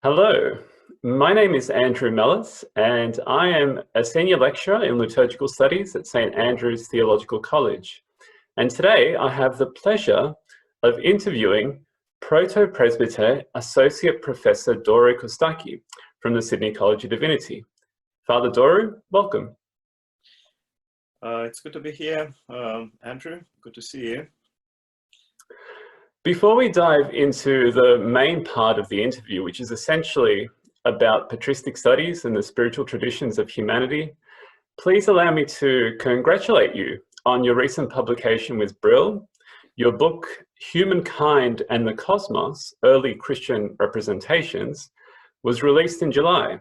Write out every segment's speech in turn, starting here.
Hello, my name is Andrew Mellas, and I am a senior lecturer in liturgical studies at St Andrew's Theological College. And today I have the pleasure of interviewing Proto-Presbyter Associate Professor Doru Costache from the Sydney College of Divinity. Father Doru, welcome. It's good to be here, Andrew. Good to see you. Before we dive into the main part of the interview, which is essentially about patristic studies and the spiritual traditions of humanity, please allow me to congratulate you on your recent publication with Brill. Your book, Humankind and the Cosmos, Early Christian Representations, was released in July.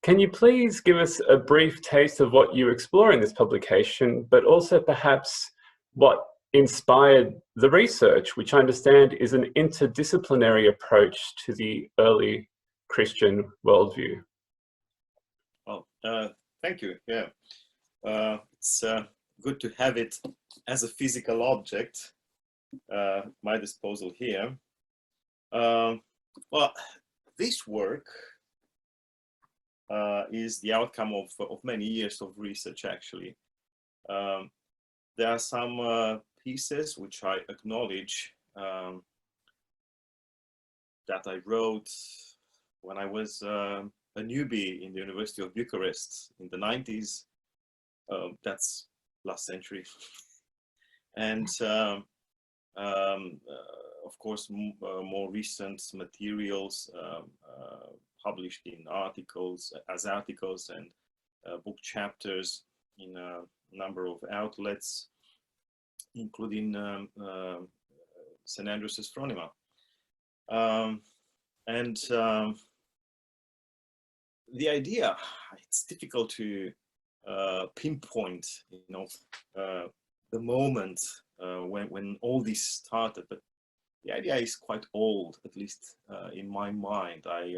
Can you please give us a brief taste of what you explore in this publication, but also perhaps what inspired the research, which I understand is an interdisciplinary approach to the early Christian worldview? Oh, thank you. Yeah, it's good to have it as a physical object at my disposal here. Well, this work is the outcome of many years of research, actually. There are some pieces which I acknowledge that I wrote when I was a newbie in the University of Bucharest in the 90s. That's last century. And of course, more recent materials published in articles and book chapters in a number of outlets, including St. Andrew's Astronomer. The idea, it's difficult to pinpoint, the moment when all this started, but the idea is quite old, at least in my mind. I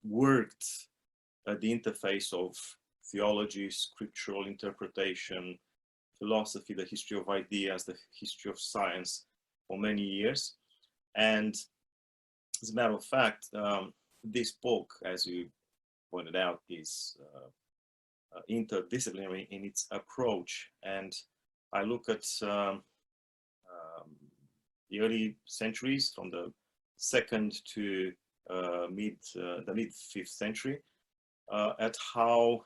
worked at the interface of theology, scriptural interpretation, philosophy, the history of ideas, the history of science for many years. And as a matter of fact, this book, as you pointed out, is interdisciplinary in its approach. And I look at the early centuries, from the 2nd to the mid 5th century, at how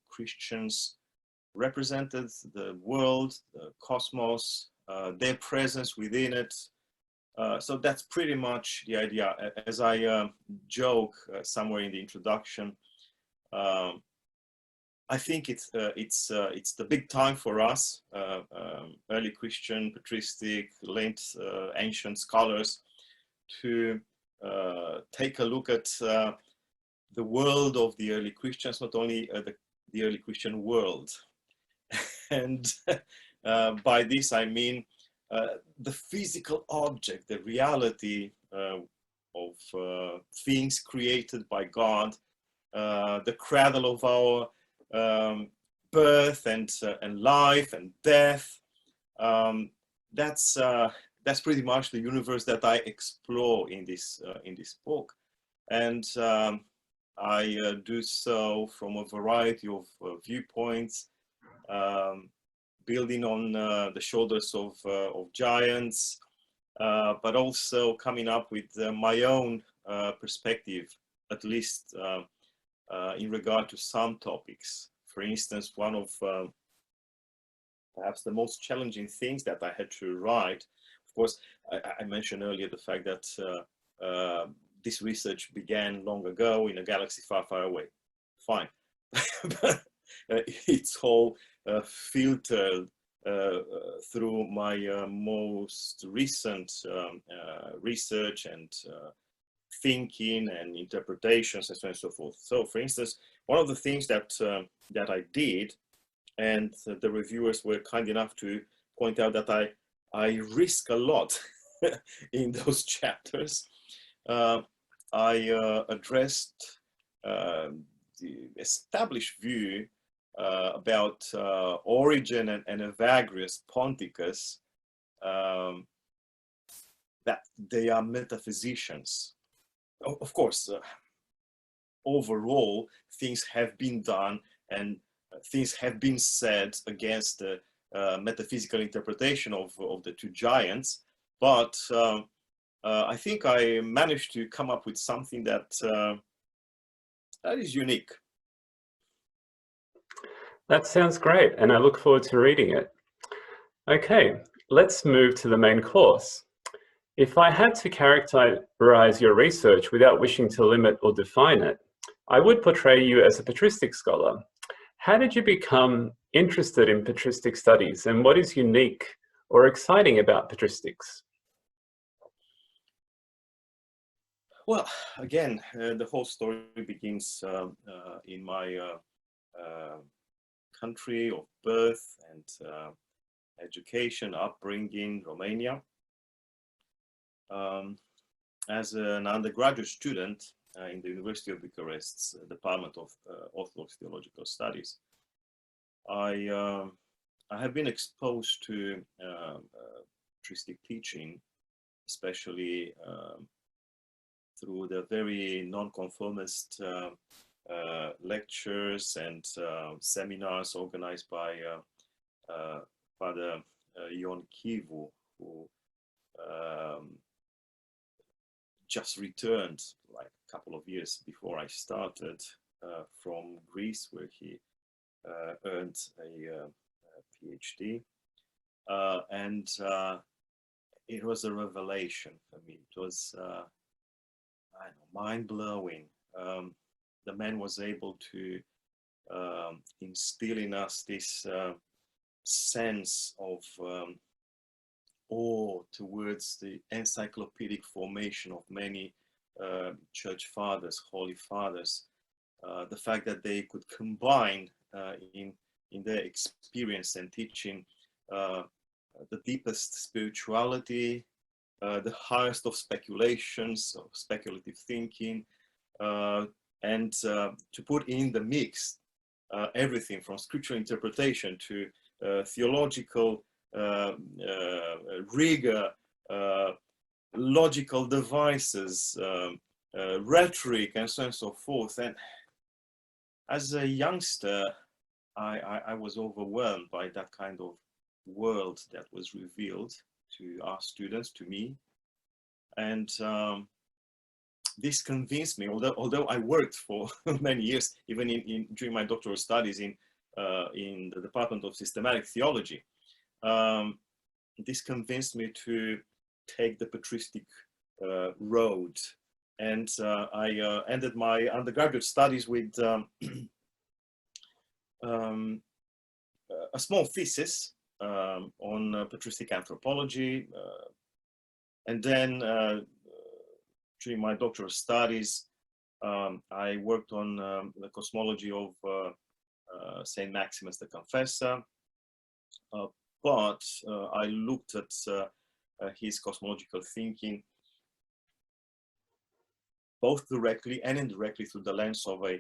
Christians represented the world, the cosmos, their presence within it. So that's pretty much the idea. As I joke somewhere in the introduction, I think it's the big time for us, early Christian, patristic, late ancient scholars, to take a look at the world of the early Christians, not only the early Christian world. And by this I mean the physical object, the reality of things created by God, the cradle of our birth and life and death. That's pretty much the universe that I explore in this book, and I do so from a variety of viewpoints, building on the shoulders of giants, but also coming up with my own perspective, at least in regard to some topics. For instance, one of perhaps the most challenging things that I had to write, of course, I mentioned earlier the fact that this research began long ago in a galaxy far, far away. Fine. But it's all filtered through my most recent research and thinking and interpretations, and so on and so forth. So, for instance, one of the things that I did, and the reviewers were kind enough to point out that I risk a lot in those chapters. I addressed the established view about Origen and Evagrius Ponticus, that they are metaphysicians. Of course, overall, things have been done and things have been said against the metaphysical interpretation of the two giants, but I think I managed to come up with something that that is unique. That sounds great, and I look forward to reading it. Okay, let's move to the main course. If I had to characterize your research without wishing to limit or define it, I would portray you as a patristic scholar. How did you become interested in patristic studies, and what is unique or exciting about patristics? Well, again, the whole story begins in my country of birth and education, upbringing, Romania. As an undergraduate student in the University of Bucharest's Department of Orthodox Theological Studies, I have been exposed to patristic teaching, especially through the very nonconformist lectures and seminars organized by Father Ion Chivu, who just returned like a couple of years before I started from Greece, where he earned a PhD. And it was a revelation for me. It was mind-blowing. The man was able to instill in us this sense of awe towards the encyclopedic formation of many church fathers, holy fathers. The fact that they could combine in their experience and teaching the deepest spirituality, the highest of speculations, of speculative thinking, and to put in the mix everything from scriptural interpretation to theological rigor, logical devices, rhetoric, and so on and so forth. And as a youngster, I was overwhelmed by that kind of world that was revealed to our students, to me. And this convinced me, although I worked for many years, even during my doctoral studies in the Department of Systematic Theology, this convinced me to take the patristic road. And I ended my undergraduate studies with a small thesis on patristic anthropology. And then during my doctoral studies, I worked on the cosmology of Saint Maximus the Confessor, but I looked at his cosmological thinking both directly and indirectly through the lens of a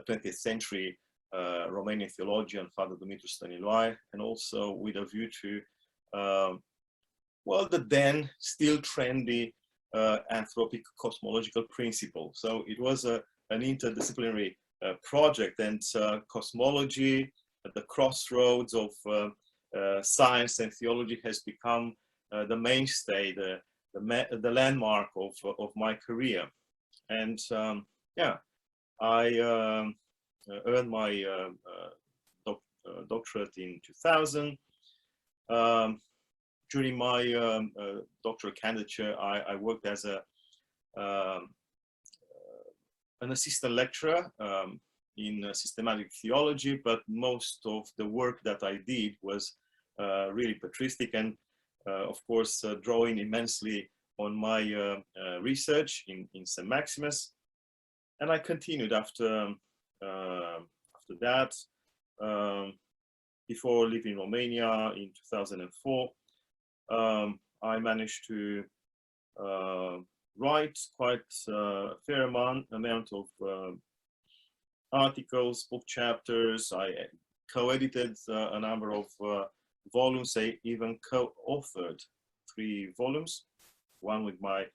20th century Romanian theologian, Father Dumitru Stăniloae, and also with a view to, well, the then still trendy anthropic cosmological principle. So it was an interdisciplinary project, and cosmology at the crossroads of science and theology has become the mainstay, the landmark of my career. And yeah, I earned my doctorate in 2000. During my doctoral candidature, I worked as an assistant lecturer in systematic theology, but most of the work that I did was really patristic, and of course drawing immensely on my research in St. Maximus. And I continued after that. Before leaving Romania in 2004, I managed to write quite a fair amount of articles, book chapters. I co-edited a number of volumes. I even co-authored 3 volumes. one with my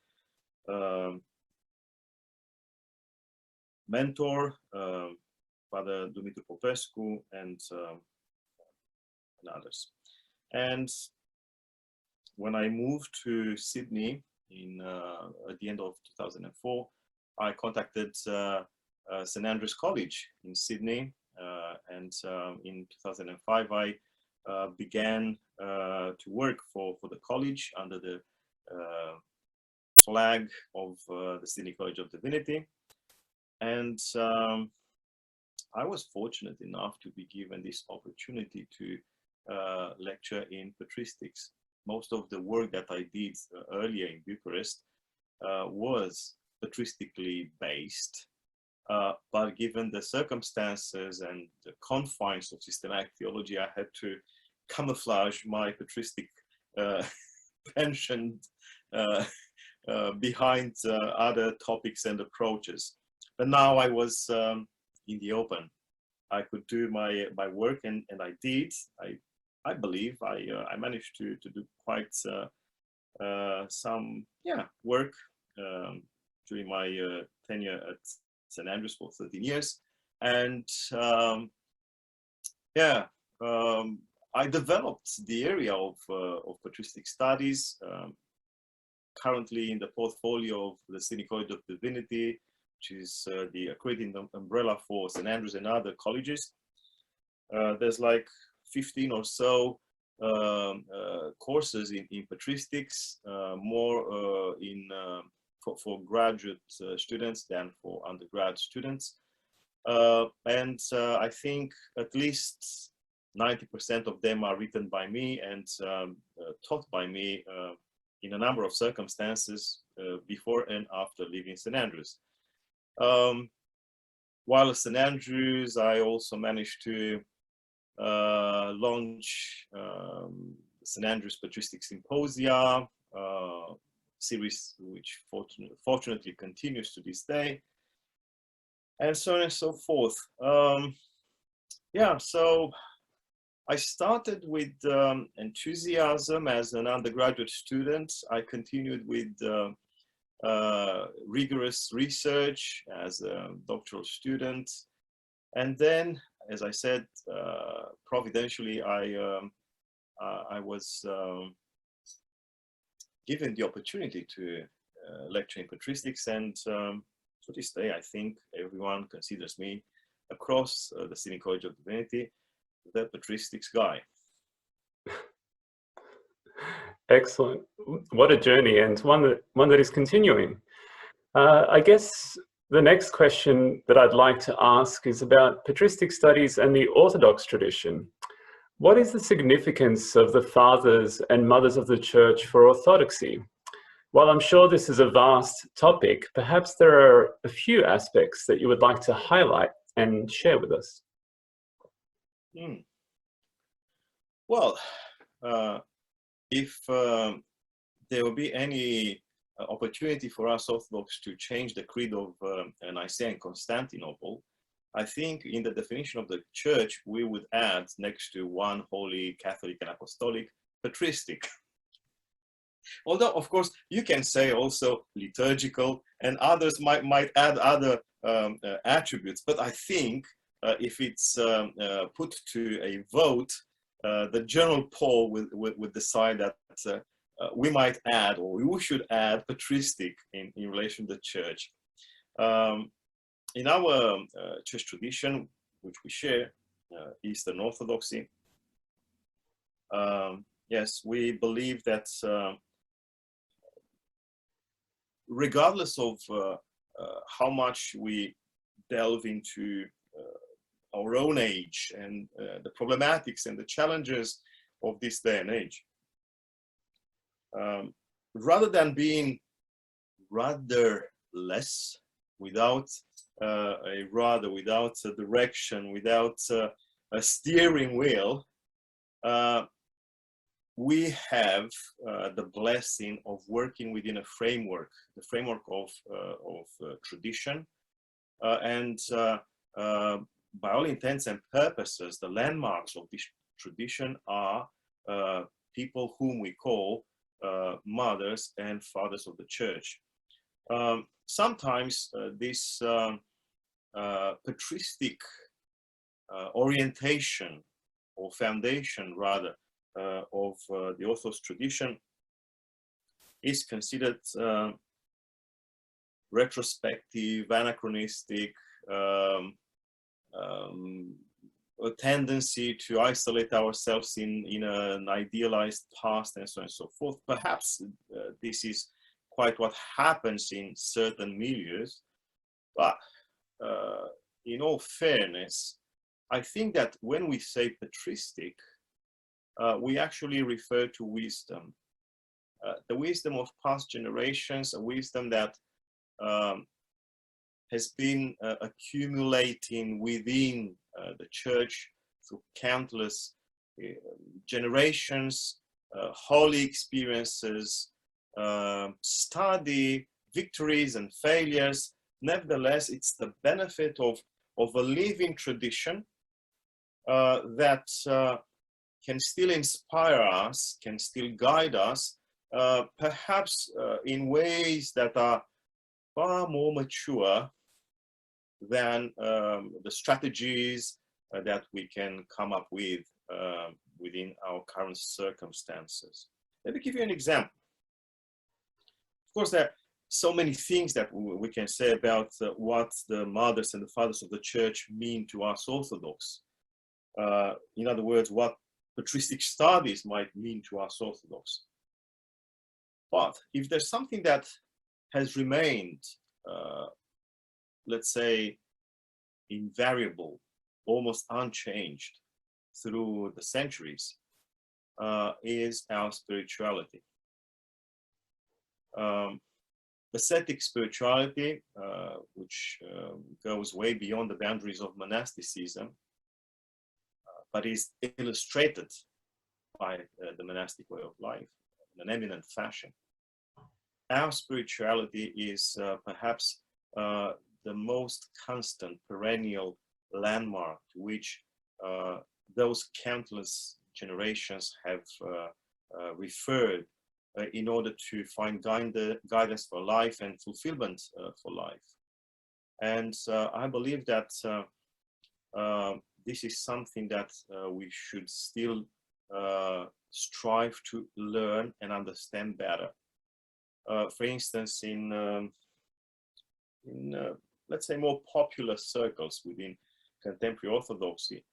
mentor, Father Dumitru Popescu, and others. And when I moved to Sydney at the end of 2004, I contacted St. Andrew's College in Sydney, and in 2005 I began to work for the college under the flag of the Sydney College of Divinity. And I was fortunate enough to be given this opportunity to lecture in patristics. Most of the work that I did earlier in Bucharest was patristically based, but given the circumstances and the confines of systematic theology, I had to camouflage my patristic penchant behind other topics and approaches. But now I was in the open. I could do my work, and I did. I believe I managed to do quite some work during my tenure at St. Andrews for 13 years, and I developed the area of patristic studies. Currently in the portfolio of the Sydney College of Divinity, which is the accrediting umbrella for St. Andrews and other colleges. There's like 15 or so courses in patristics, more for graduate students than for undergrad students. And I think at least 90% of them are written by me and taught by me in a number of circumstances before and after leaving St. Andrews. While at St. Andrews, I also managed to launch St. Andrews Patristic Symposia, series which fortunately continues to this day, and so on and so forth. So I started with enthusiasm as an undergraduate student. I continued with rigorous research as a doctoral student. And then, as I said, providentially, I was given the opportunity to lecture in patristics. And to this day, I think everyone considers me across the Sydney College of Divinity the patristics guy. Excellent. What a journey, and one that is continuing. I guess the next question that I'd like to ask is about patristic studies and the Orthodox tradition. What is the significance of the fathers and mothers of the Church for orthodoxy? While I'm sure this is a vast topic, perhaps there are a few aspects that you would like to highlight and share with us. Well, if there will be any opportunity for us Orthodox to change the creed of Nicaea and Constantinople, I think in the definition of the Church, we would add next to one holy, Catholic and Apostolic, patristic. Although, of course, you can say also liturgical, and others might add other attributes. But I think if it's put to a vote, the general poll would decide that we might add, or we should add, patristic in relation to the Church. In our Church tradition, which we share, Eastern Orthodoxy, yes, we believe that regardless of how much we delve into our own age and the problematics and the challenges of this day and age, rather than being rudderless, without a rudder, without a direction, without a steering wheel, we have the blessing of working within a framework, the framework of tradition, and by all intents and purposes, the landmarks of this tradition are people whom we call mothers and fathers of the church. Sometimes this patristic orientation or foundation, rather, of the Orthodox tradition is considered retrospective, anachronistic, a tendency to isolate ourselves in an idealized past, and so on and so forth. Perhaps this is quite what happens in certain milieux, but in all fairness, I think that when we say patristic, we actually refer to wisdom. The wisdom of past generations, a wisdom that has been accumulating within the church through countless generations, holy experiences, study, victories and failures. Nevertheless, it's the benefit of a living tradition that can still inspire us, can still guide us, perhaps in ways that are far more mature than the strategies that we can come up with within our current circumstances. Let me give you an example. Of course, there are so many things that we can say about what the mothers and the fathers of the church mean to us Orthodox. In other words, what patristic studies might mean to us Orthodox. But if there's something that has remained, let's say, invariable, almost unchanged through the centuries, is our spirituality. Ascetic spirituality, which goes way beyond the boundaries of monasticism, but is illustrated by the monastic way of life in an eminent fashion. Our spirituality is perhaps the most constant, perennial landmark to which those countless generations have referred in order to find guidance for life and fulfillment for life. And I believe that this is something that we should still strive to learn and understand better. For instance, in let's say more popular circles within contemporary Orthodoxy,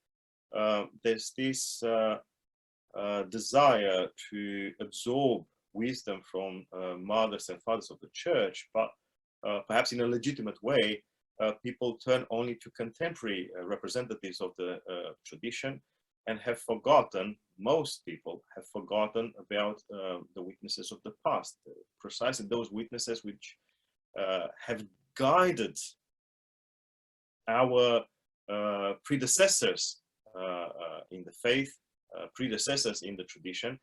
there's this desire to absorb wisdom from mothers and fathers of the church, but perhaps in a legitimate way, people turn only to contemporary representatives of the tradition and have forgotten, most people have forgotten about the witnesses of the past, precisely those witnesses which have guided our predecessors in the faith, predecessors in the tradition,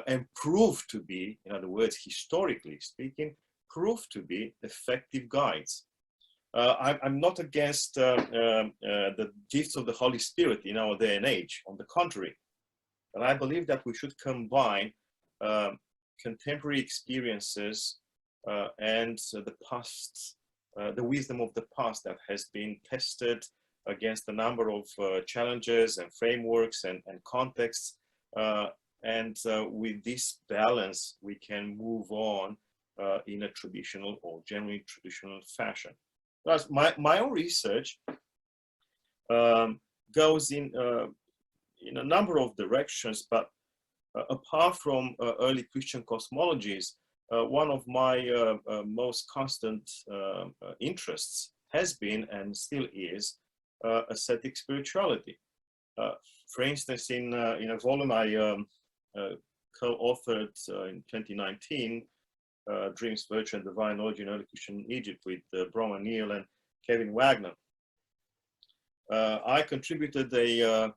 and proved to be, in other words, historically speaking, proved to be effective guides. I'm not against the gifts of the Holy Spirit in our day and age, on the contrary. But I believe that we should combine contemporary experiences and the past, the wisdom of the past that has been tested against a number of challenges and frameworks and contexts. And with this balance, we can move on in a traditional or generally traditional fashion. Plus, my own research goes in a number of directions, but apart from early Christian cosmologies, one of my most constant interests has been and still is ascetic spirituality. For instance, in a volume I co-authored in 2019, Dreams, Virtue, and Divine Knowledge in Early Christian Egypt with Brom Neal and Kevin Wagner, I contributed a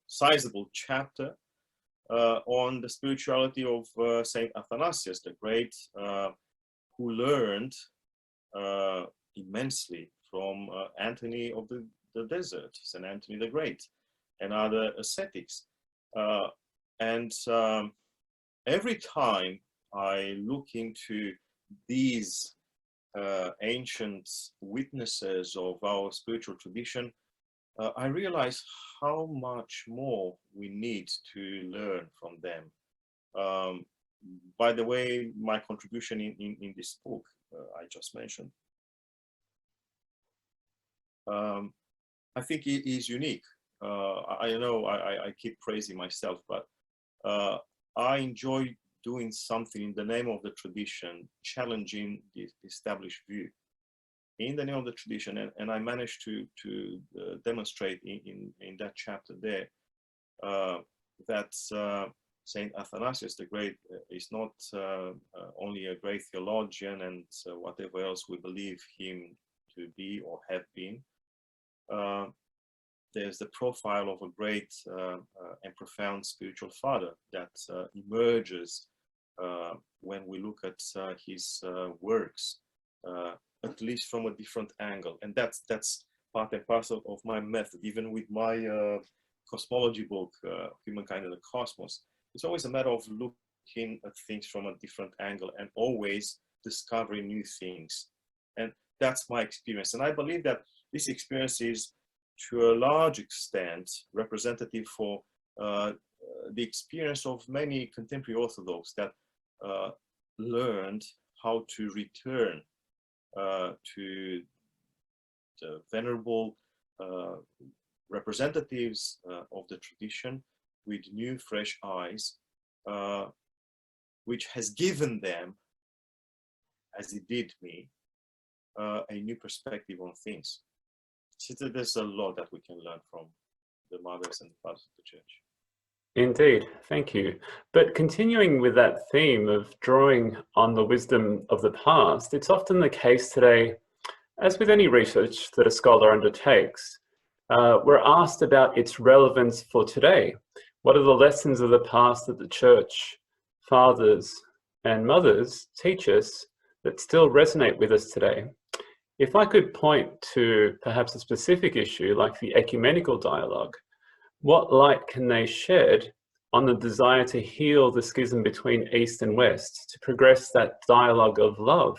sizable chapter on the spirituality of Saint Athanasius the Great, who learned immensely from Anthony of the Desert, Saint Anthony the Great, and other ascetics. And every time I look into these ancient witnesses of our spiritual tradition, I realize how much more we need to learn from them. By the way, my contribution in this book I just mentioned, I think it is unique. I know I keep praising myself, but I enjoy doing something in the name of the tradition, challenging the established view in the name of the tradition. And I managed to demonstrate in that chapter there that Saint Athanasius the Great is not only a great theologian and whatever else we believe him to be or have been. There's the profile of a great and profound spiritual father that emerges when we look at his works, at least from a different angle. And that's part and parcel of my method, even with my cosmology book, Humankind and the Cosmos. It's always a matter of looking at things from a different angle and always discovering new things. And that's my experience. And I believe that this experience is, to a large extent, representative for the experience of many contemporary Orthodox that learned how to return to the venerable representatives of the tradition with new, fresh eyes, which has given them, as it did me, a new perspective on things. So there's a lot that we can learn from the mothers and the fathers of the church. Indeed, thank you. But continuing with that theme of drawing on the wisdom of the past, it's often the case today, as with any research that a scholar undertakes, we're asked about its relevance for today. What are the lessons of the past that the church, fathers and mothers teach us that still resonate with us today? If I could point to perhaps a specific issue like the ecumenical dialogue, what light can they shed on the desire to heal the schism between East and West, to progress that dialogue of love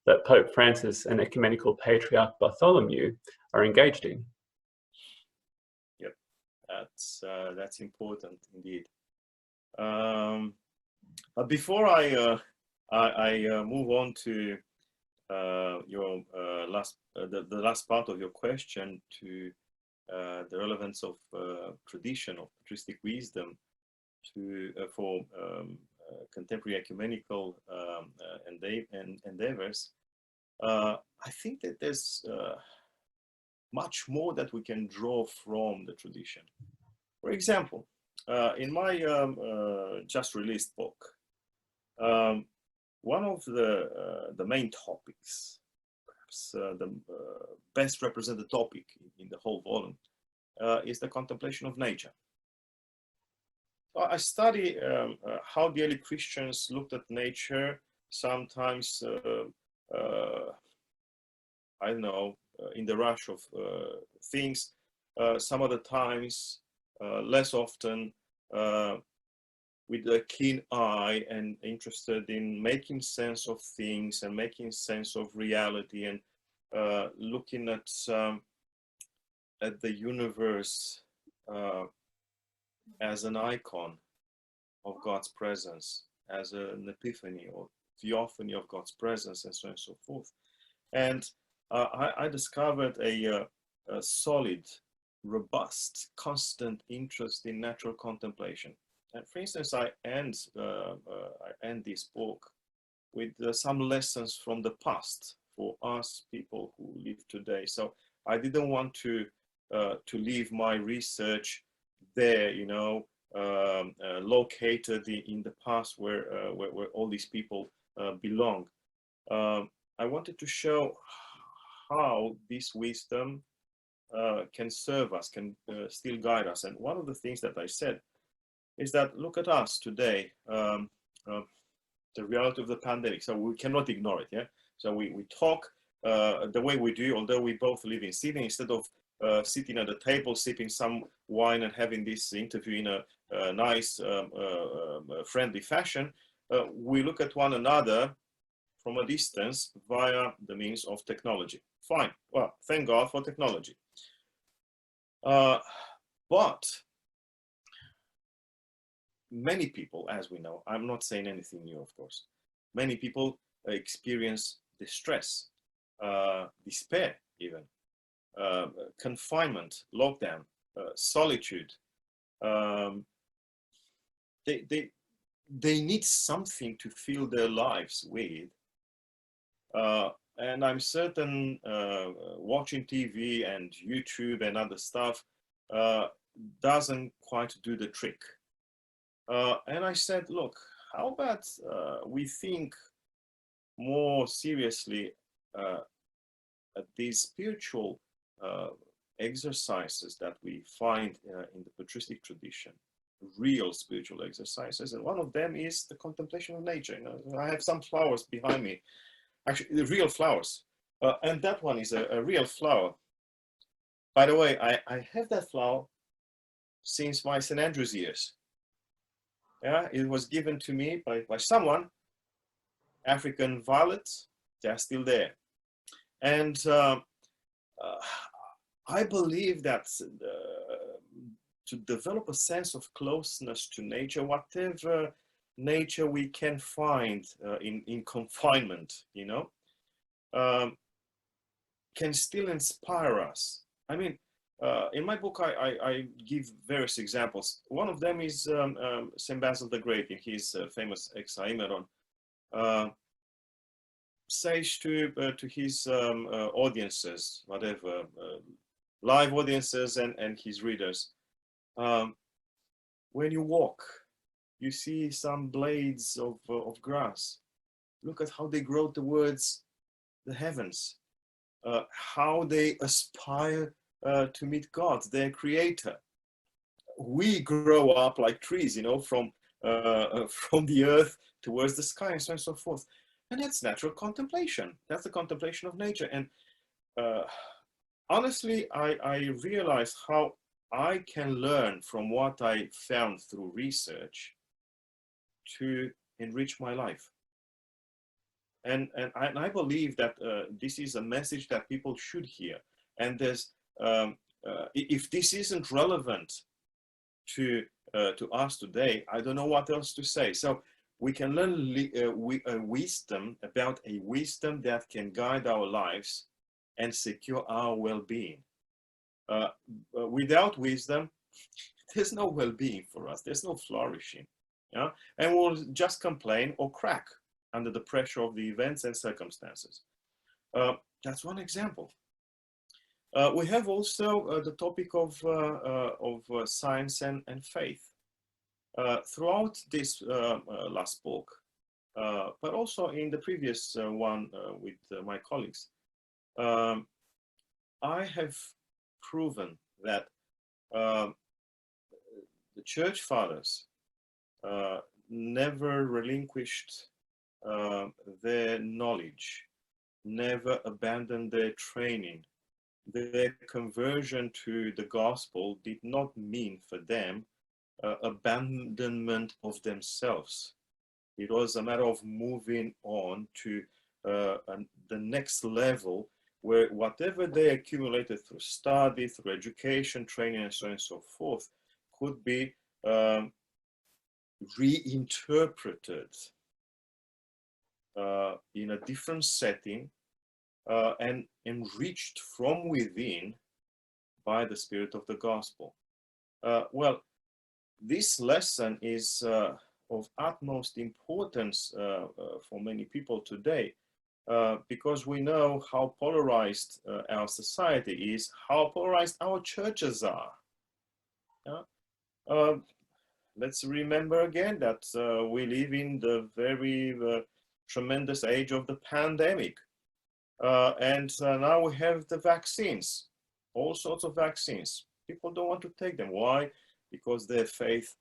that Pope Francis and Ecumenical Patriarch Bartholomew are engaged in? Yep, that's important indeed. But before I move on to your the last part of your question, to the relevance of tradition, of patristic wisdom for contemporary ecumenical endeavors, I think that there's much more that we can draw from the tradition. For example, in my just released book, one of the main topics, perhaps the best represented topic in the whole volume, is the contemplation of nature. I study how the early Christians looked at nature, sometimes, I don't know, in the rush of things, some other times, less often, with a keen eye and interested in making sense of things and making sense of reality, and looking at the universe as an icon of God's presence, as an epiphany or theophany of God's presence, and so on and so forth. And I discovered a solid, robust, constant interest in natural contemplation. And for instance, I end this book with some lessons from the past for us people who live today. So I didn't want to leave my research there, you know, located in the past where all these people belong. I wanted to show how this wisdom can serve us, can still guide us. And one of the things that I said is that, look at us today, the reality of the pandemic. So we cannot ignore it, yeah? So we talk the way we do, although we both live in Sydney, instead of sitting at a table, sipping some wine and having this interview in a nice, friendly fashion. We look at one another from a distance via the means of technology. Fine. Well, thank God for technology. But many people, as we know, I'm not saying anything new, of course, many people experience distress, despair even, confinement, lockdown, solitude. They need something to fill their lives with. And I'm certain watching TV and YouTube and other stuff doesn't quite do the trick. And I said, look, how about we think more seriously at these spiritual exercises that we find in the patristic tradition, real spiritual exercises. And one of them is the contemplation of nature. You know, I have some flowers behind me, actually the real flowers. And that one is a real flower. By the way, I have that flower since my St. Andrew's years. Yeah, it was given to me by someone. African violets, they're still there. And I believe that to develop a sense of closeness to nature, whatever nature we can find in confinement, you know, can still inspire us. I mean, in my book, I give various examples. One of them is St. Basil the Great in his famous Hexaemeron. Says to his audiences, whatever, live audiences and his readers, when you walk, you see some blades of grass. Look at how they grow towards the heavens, how they aspire to meet God, their creator. We grow up like trees, you know, from the earth towards the sky and so on and so forth. And that's natural contemplation. That's the contemplation of nature. And honestly, I realized how I can learn from what I found through research to enrich my life. And I believe that this is a message that people should hear. And there's, if this isn't relevant to us today, I don't know what else to say. So we can learn wisdom about a wisdom that can guide our lives and secure our well-being. Without wisdom, there's no well-being for us. There's no flourishing. Yeah? And we'll just complain or crack under the pressure of the events and circumstances. That's one example. We have also the topic of science and faith. Throughout this last book, but also in the previous one with my colleagues, I have proven that the church fathers never relinquished their knowledge, never abandoned their training. Their conversion to the gospel did not mean for them abandonment of themselves. It was a matter of moving on to the next level, where whatever they accumulated through study, through education, training, and so on and so forth, could be reinterpreted in a different setting and enriched from within by the spirit of the gospel. Well, this lesson is of utmost importance for many people today, because we know how polarized our society is, how polarized our churches are. Let's remember again that we live in the very tremendous age of the pandemic. And now we have the vaccines, all sorts of vaccines. People don't want to take them. Why? Because their faith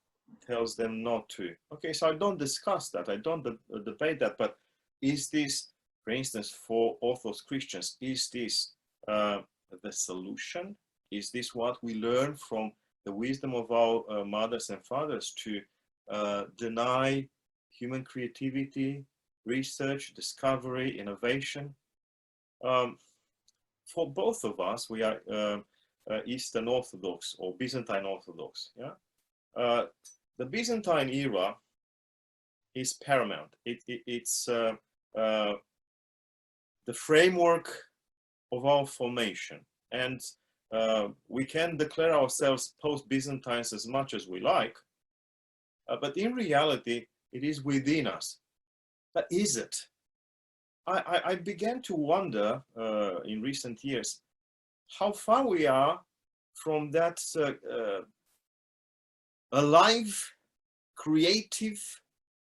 tells them not to. Okay, so I don't discuss that. I don't debate that. But is this, for instance, for Orthodox Christians, is this the solution Is this what we learn from the wisdom of our mothers and fathers to deny human creativity, research, discovery, innovation? For both of us, we are Eastern Orthodox or Byzantine Orthodox. Yeah, the Byzantine era is paramount. It's the framework of our formation, and we can declare ourselves post-Byzantines as much as we like, but in reality, it is within us. But is it? I began to wonder in recent years how far we are from that alive, creative,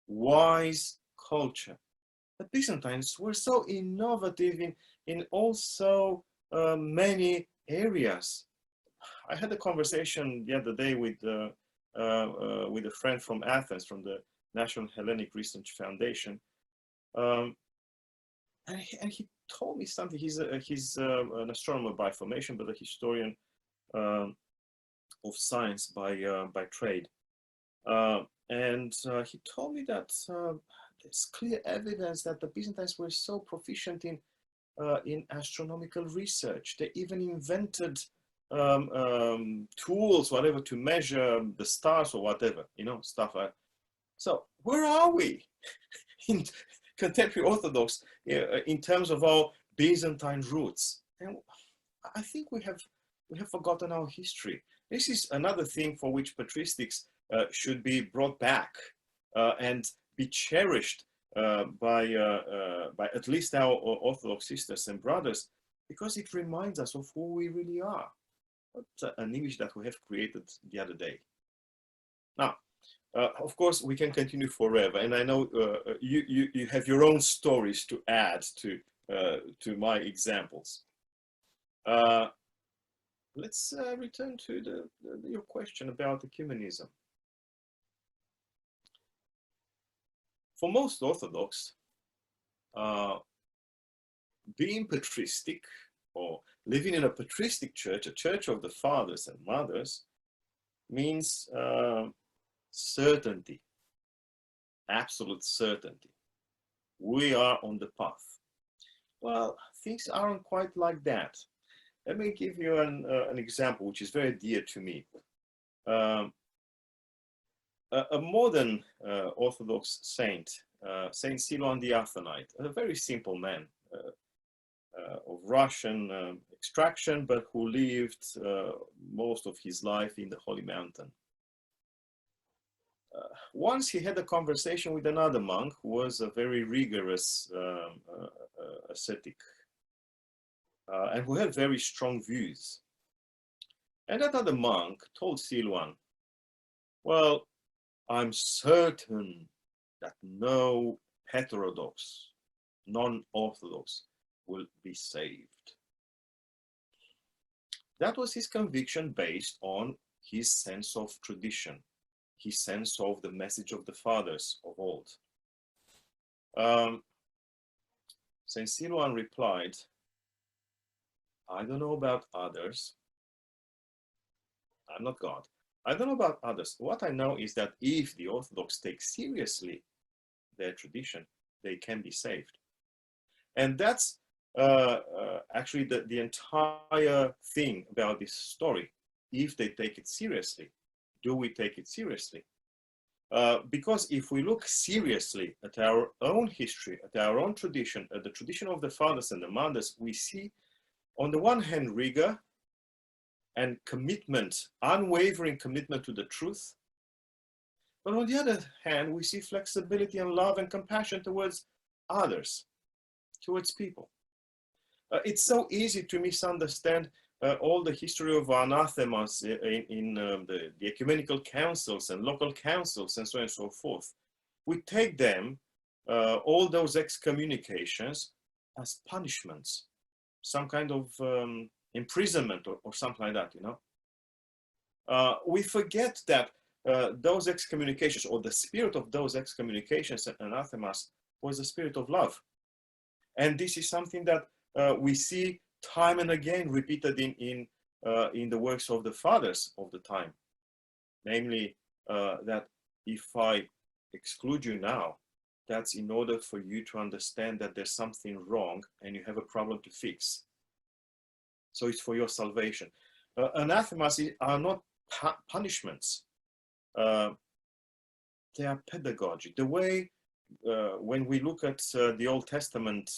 wise culture. The Byzantines were so innovative in also many areas. I had a conversation the other day with a friend from Athens, from the National Hellenic Research Foundation, and he told me something. He's an astronomer by formation, but a historian of science by trade. And he told me that there's clear evidence that the Byzantines were so proficient in astronomical research. They even invented tools, whatever, to measure the stars or whatever, you know, stuff like that. So where are we in contemporary Orthodox in terms of our Byzantine roots? And I think we have forgotten our history. This is another thing for which patristics should be brought back and be cherished by at least our Orthodox sisters and brothers, because it reminds us of who we really are, not an image that we have created the other day. Now, of course, we can continue forever, and I know you have your own stories to add to my examples. Let's return to your question about ecumenism. For most Orthodox, being patristic or living in a patristic church, a church of the fathers and mothers, means certainty, absolute certainty. We are on the path. Well, things aren't quite like that. Let me give you an example which is very dear to me. A modern Orthodox saint, Saint Silouan the Athonite, a very simple man of Russian extraction, but who lived most of his life in the Holy Mountain. Once he had a conversation with another monk who was a very rigorous ascetic and who had very strong views. And that other monk told Silouan, well, I'm certain that no heterodox, non-Orthodox will be saved. That was his conviction based on his sense of tradition, his sense of the message of the fathers of old. Saint Silouan replied, I don't know about others. I'm not God. I don't know about others. What I know is that if the Orthodox take seriously their tradition, they can be saved. And that's actually the entire thing about this story. If they take it seriously, do we take it seriously? Because if we look seriously at our own history, at our own tradition, at the tradition of the fathers and the mothers, we see on the one hand rigor and commitment, unwavering commitment to the truth. But on the other hand, we see flexibility and love and compassion towards others, towards people. It's so easy to misunderstand all the history of anathemas in the ecumenical councils and local councils and so on and so forth. We take them, all those excommunications, as punishments, some kind of imprisonment or something like that, you know. We forget that those excommunications, or the spirit of those excommunications and anathemas, was the spirit of love. And this is something that we see time and again repeated in in the works of the fathers of the time, namely that if I exclude you now, that's in order for you to understand that there's something wrong and you have a problem to fix. So it's for your salvation. Anathemas are not punishments. They are pedagogy. The way when we look at the Old Testament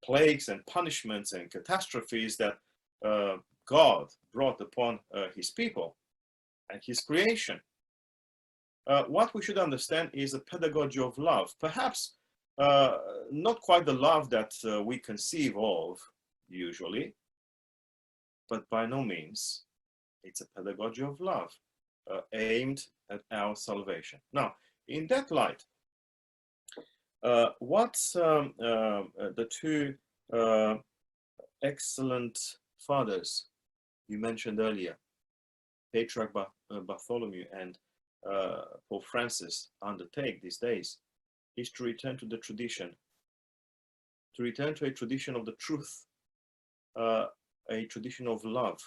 plagues and punishments and catastrophes that God brought upon his people and his creation, what we should understand is a pedagogy of love. Perhaps not quite the love that we conceive of usually, but by no means it's a pedagogy of love aimed at our salvation. Now, in that light, what the two excellent fathers you mentioned earlier, Patriarch Bartholomew and Pope Francis, undertake these days is to return to the tradition, to return to a tradition of the truth, a tradition of love,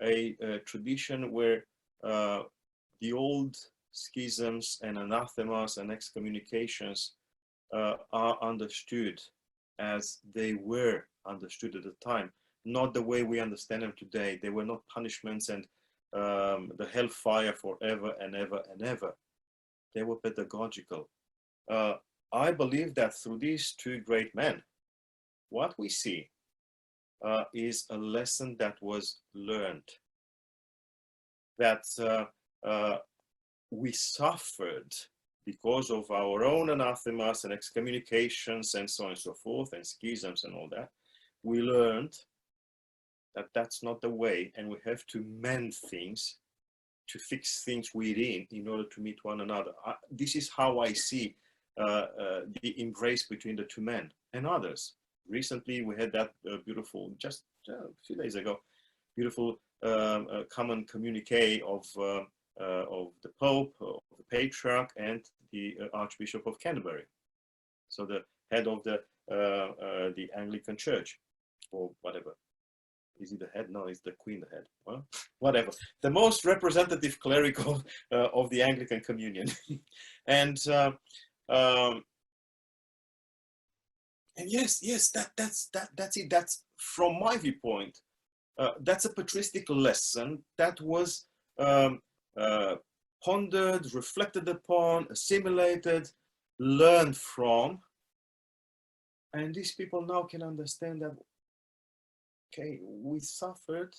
a tradition where the old schisms and anathemas and excommunications are understood as they were understood at the time, not the way we understand them today. They were not punishments and the hellfire forever and ever and ever. They were pedagogical. I believe that through these two great men, what we see is a lesson that was learned, that we suffered because of our own anathemas and excommunications and so on and so forth, and schisms and all that. We learned that that's not the way, and we have to mend things, to fix things within in order to meet one another. This is how I see the embrace between the two men and others. Recently, we had that beautiful, just a few days ago, beautiful common communique of the Pope, of the Patriarch, and the Archbishop of Canterbury. So the head of the Anglican Church, or whatever. Is he the head? No, it's the Queen the head. Well, whatever. The most representative cleric of the Anglican Communion. And yes, that's it. That's, from my viewpoint, that's a patristic lesson that was pondered, reflected upon, assimilated, learned from. And these people now can understand that, okay, we suffered.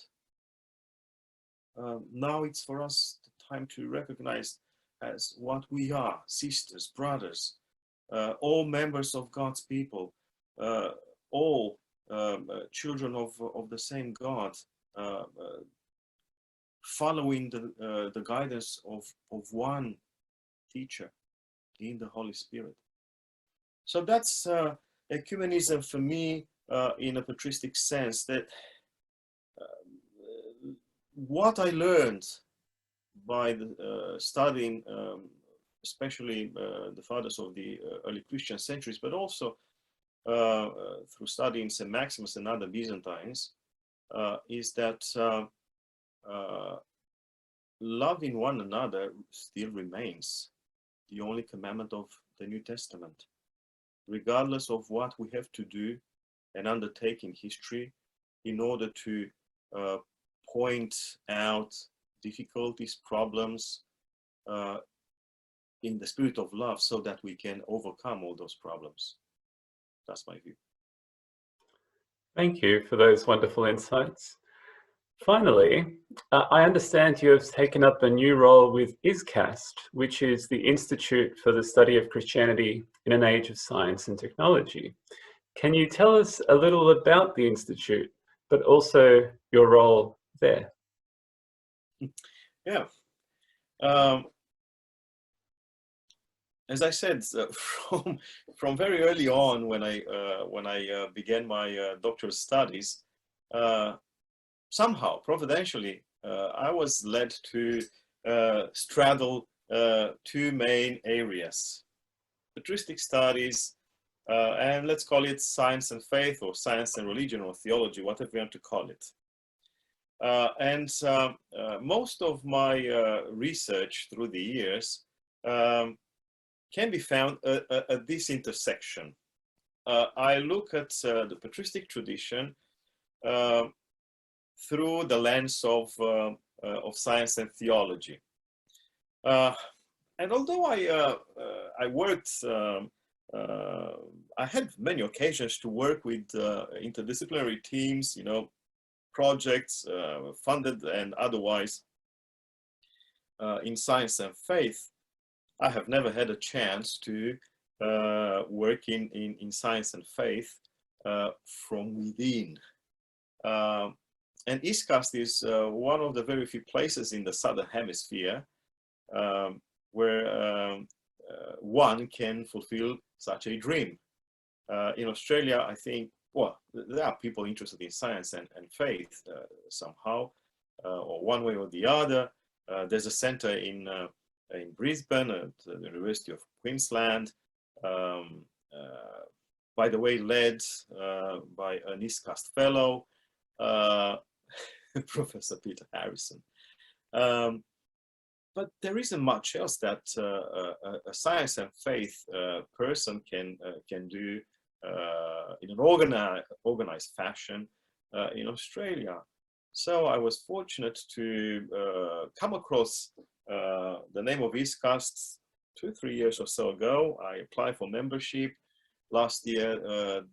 Now it's for us the time to recognize as what we are, sisters, brothers, all members of God's people, all children of the same God, following the guidance of one teacher in the Holy Spirit. So that's ecumenism for me in a patristic sense, that what I learned by studying especially the fathers of the early Christian centuries, but also through studying St. Maximus and other Byzantines, is that loving one another still remains the only commandment of the New Testament, regardless of what we have to do and undertake in history in order to point out difficulties, problems in the spirit of love, so that we can overcome all those problems. That's my view. Thank you for those wonderful insights. Finally, I understand you have taken up a new role with ISCAST, which is the Institute for the Study of Christianity in an Age of Science and Technology. Can you tell us a little about the Institute, but also your role there? Yeah. As I said, from very early on, when I began my doctoral studies, somehow, providentially, I was led to straddle two main areas: patristic studies, and let's call it science and faith, or science and religion, or theology, whatever you want to call it. Most of my research through the years can be found at this intersection. I look at the patristic tradition through the lens of science and theology. And although I worked, I had many occasions to work with interdisciplinary teams, you know, projects funded and otherwise in science and faith, I have never had a chance to work in science and faith from within. And ISCAST is one of the very few places in the Southern Hemisphere where one can fulfill such a dream. In Australia, I think, well, there are people interested in science and faith somehow, or one way or the other. There's a center in Brisbane at the University of Queensland, by the way, led by an ISCAST fellow, Professor Peter Harrison. But there isn't much else that a science and faith person can do in an organized fashion in Australia. So I was fortunate to come across the name of ISCAST 2-3 years or so ago. I applied for membership. Last year,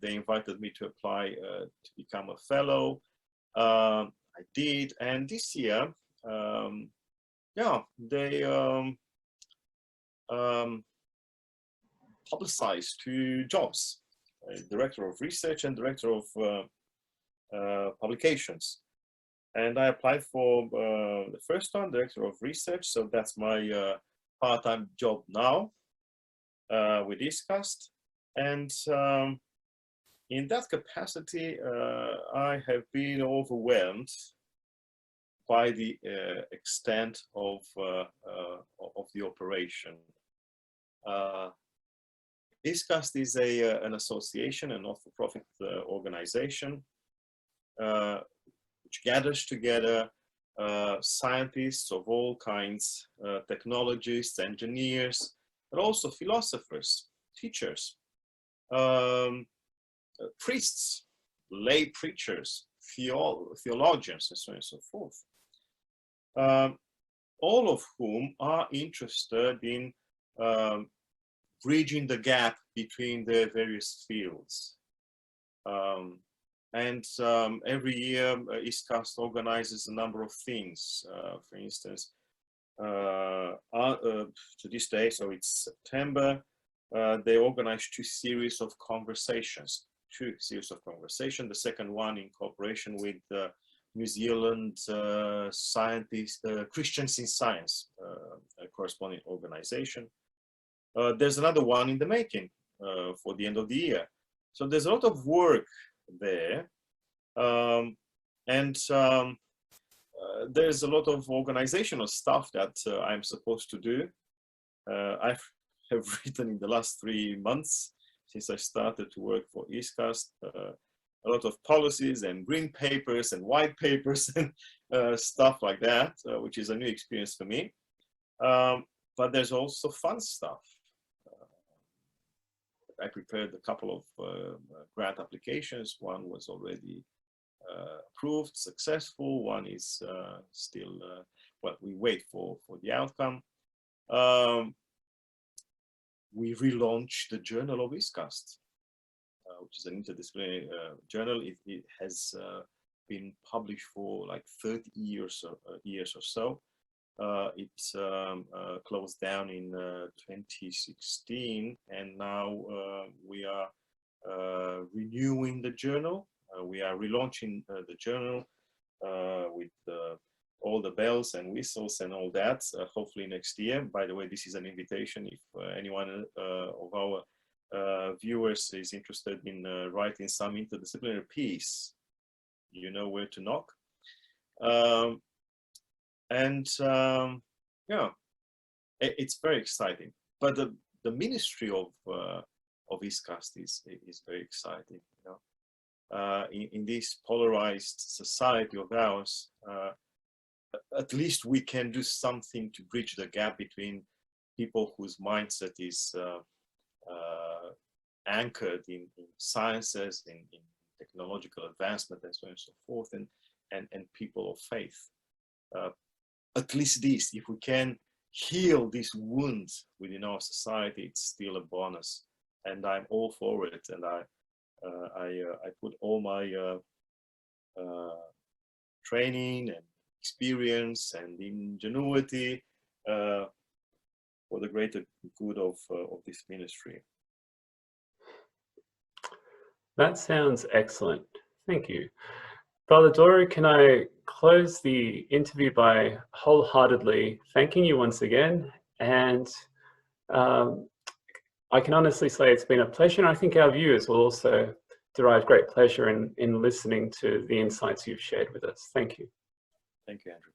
they invited me to apply to become a fellow. I did, and this year, yeah, they publicized 2 jobs, Director of Research and Director of Publications. And I applied for the first one, Director of Research, so that's my part-time job now with ISCAST. And in that capacity, I have been overwhelmed by the extent of the operation. ISCAST is an association, a not-for-profit organization, which gathers together scientists of all kinds, technologists, engineers, but also philosophers, teachers, priests, lay preachers, theologians, and so on and so forth. All of whom are interested in bridging the gap between the various fields. Every year, ISCAST organizes a number of things. For instance, to this day, so it's September, they organize 2 series of conversations. The second one in cooperation with New Zealand scientists, Christians in Science, a corresponding organization. There's another one in the making for the end of the year. So there's a lot of work there. There's a lot of organizational stuff that I'm supposed to do. I have written in the last 3 months since I started to work for ISCAST, a lot of policies and green papers and white papers and stuff like that, which is a new experience for me. But there's also fun stuff. I prepared a couple of grant applications. One was already approved, successful. One is still, well, we wait for the outcome. We relaunched the Journal of ISCAST, which is an interdisciplinary journal. It has been published for like 30 years or so. It closed down in 2016, and now we are renewing the journal. We are relaunching the journal with all the bells and whistles and all that, hopefully next year. By the way, this is an invitation if anyone of our viewers is interested in writing some interdisciplinary piece, you know where to knock. Yeah, it's very exciting. But the ministry of ISCAST is very exciting. You know, in this polarized society of ours, at least we can do something to bridge the gap between people whose mindset is anchored in sciences, in technological advancement, and so on and so forth, and people of faith. At least this, if we can heal these wounds within our society, it's still a bonus, and I'm all for it. And I put all my training and experience and ingenuity for the greater good of this ministry. That sounds excellent. Thank you. Father Doru, can I close the interview by wholeheartedly thanking you once again? And I can honestly say it's been a pleasure, and I think our viewers will also derive great pleasure in listening to the insights you've shared with us. Thank you. Thank you, Andrew.